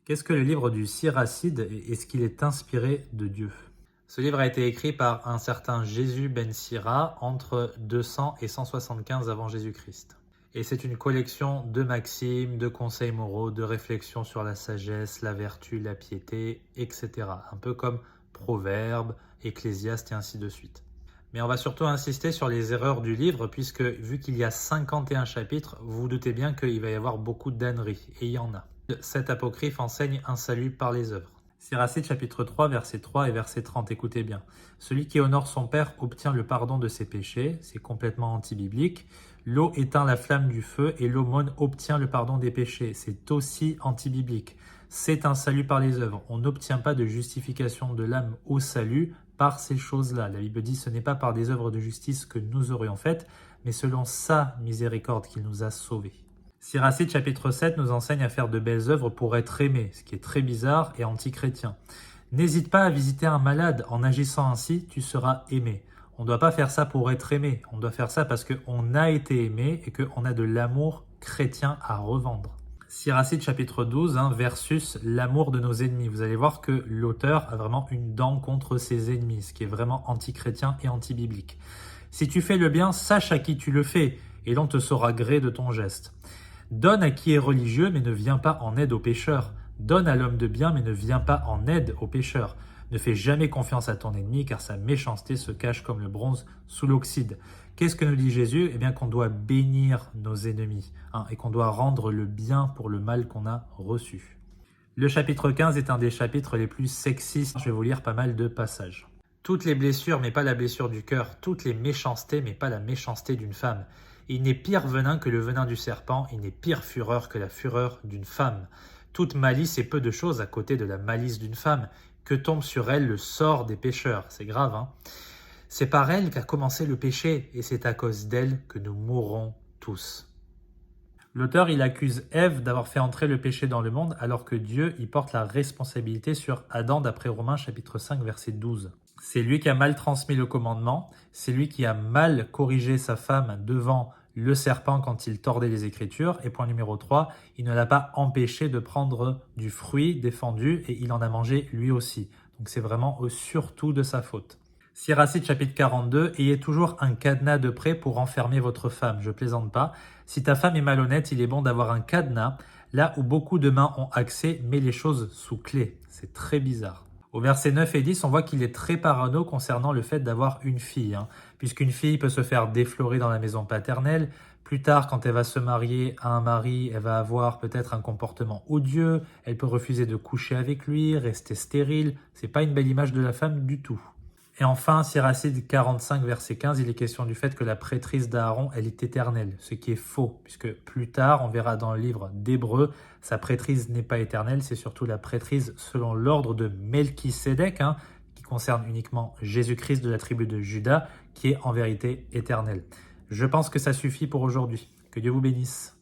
Qu'est-ce que le livre du Siracide et est-ce qu'il est inspiré de Dieu? Ce livre a été écrit par un certain Jésus ben Sira entre 200 et 175 avant Jésus-Christ. Et c'est une collection de maximes, de conseils moraux, de réflexions sur la sagesse, la vertu, la piété, etc. Un peu comme Proverbes, Ecclésiaste et ainsi de suite. Mais on va surtout insister sur les erreurs du livre puisque vu qu'il y a 51 chapitres, vous vous doutez bien qu'il va y avoir beaucoup d'âneries, et il y en a. Cet apocryphe enseigne un salut par les œuvres. Siracide chapitre 3, verset 3 et verset 30, écoutez bien. Celui qui honore son père obtient le pardon de ses péchés, c'est complètement anti-biblique. L'eau éteint la flamme du feu et l'aumône obtient le pardon des péchés, c'est aussi anti-biblique. C'est un salut par les œuvres. On n'obtient pas de justification de l'âme au salut par ces choses-là. La Bible dit ce n'est pas par des œuvres de justice que nous aurions faites, mais selon sa miséricorde qu'il nous a sauvés. Siracide chapitre 7 nous enseigne à faire de belles œuvres pour être aimé, ce qui est très bizarre et anti-chrétien. N'hésite pas à visiter un malade, en agissant ainsi, tu seras aimé. On ne doit pas faire ça pour être aimé, on doit faire ça parce qu'on a été aimé et qu'on a de l'amour chrétien à revendre. Siracide chapitre 12 versus l'amour de nos ennemis. Vous allez voir que l'auteur a vraiment une dent contre ses ennemis, ce qui est vraiment anti-chrétien et anti-biblique. Si tu fais le bien, sache à qui tu le fais, et l'on te saura gré de ton geste. Donne à qui est religieux, mais ne viens pas en aide aux pécheurs. Donne à l'homme de bien, mais ne viens pas en aide aux pécheurs. Ne fais jamais confiance à ton ennemi, car sa méchanceté se cache comme le bronze sous l'oxyde. Qu'est-ce que nous dit Jésus? Eh bien qu'on doit bénir nos ennemis, et qu'on doit rendre le bien pour le mal qu'on a reçu. Le chapitre 15 est un des chapitres les plus sexistes. Je vais vous lire pas mal de passages. Toutes les blessures, mais pas la blessure du cœur. Toutes les méchancetés, mais pas la méchanceté d'une femme. Il n'est pire venin que le venin du serpent, il n'est pire fureur que la fureur d'une femme. Toute malice est peu de choses à côté de la malice d'une femme, que tombe sur elle le sort des pécheurs. C'est grave, C'est par elle qu'a commencé le péché, et c'est à cause d'elle que nous mourrons tous. L'auteur, il accuse Ève d'avoir fait entrer le péché dans le monde, alors que Dieu y porte la responsabilité sur Adam d'après Romains chapitre 5, verset 12. C'est lui qui a mal transmis le commandement, c'est lui qui a mal corrigé sa femme devant le serpent quand il tordait les Écritures. Et point numéro 3, il ne l'a pas empêché de prendre du fruit défendu et il en a mangé lui aussi. Donc c'est vraiment surtout de sa faute. Siracide chapitre 42, ayez toujours un cadenas de près pour enfermer votre femme. Je plaisante pas. Si ta femme est malhonnête, il est bon d'avoir un cadenas. Là où beaucoup de mains ont accès, mets les choses sous clé. C'est très bizarre. Au verset 9 et 10, on voit qu'il est très parano concernant le fait d'avoir une fille, puisqu'une fille peut se faire déflorer dans la maison paternelle. Plus tard, quand elle va se marier à un mari, elle va avoir peut-être un comportement odieux, elle peut refuser de coucher avec lui, rester stérile. C'est pas une belle image de la femme du tout. Et enfin, Siracide 45, verset 15, il est question du fait que la prêtrise d'Aaron, elle est éternelle, ce qui est faux, puisque plus tard, on verra dans le livre d'Hébreux, sa prêtrise n'est pas éternelle, c'est surtout la prêtrise selon l'ordre de Melchisédek, qui concerne uniquement Jésus-Christ de la tribu de Juda, qui est en vérité éternelle. Je pense que ça suffit pour aujourd'hui. Que Dieu vous bénisse.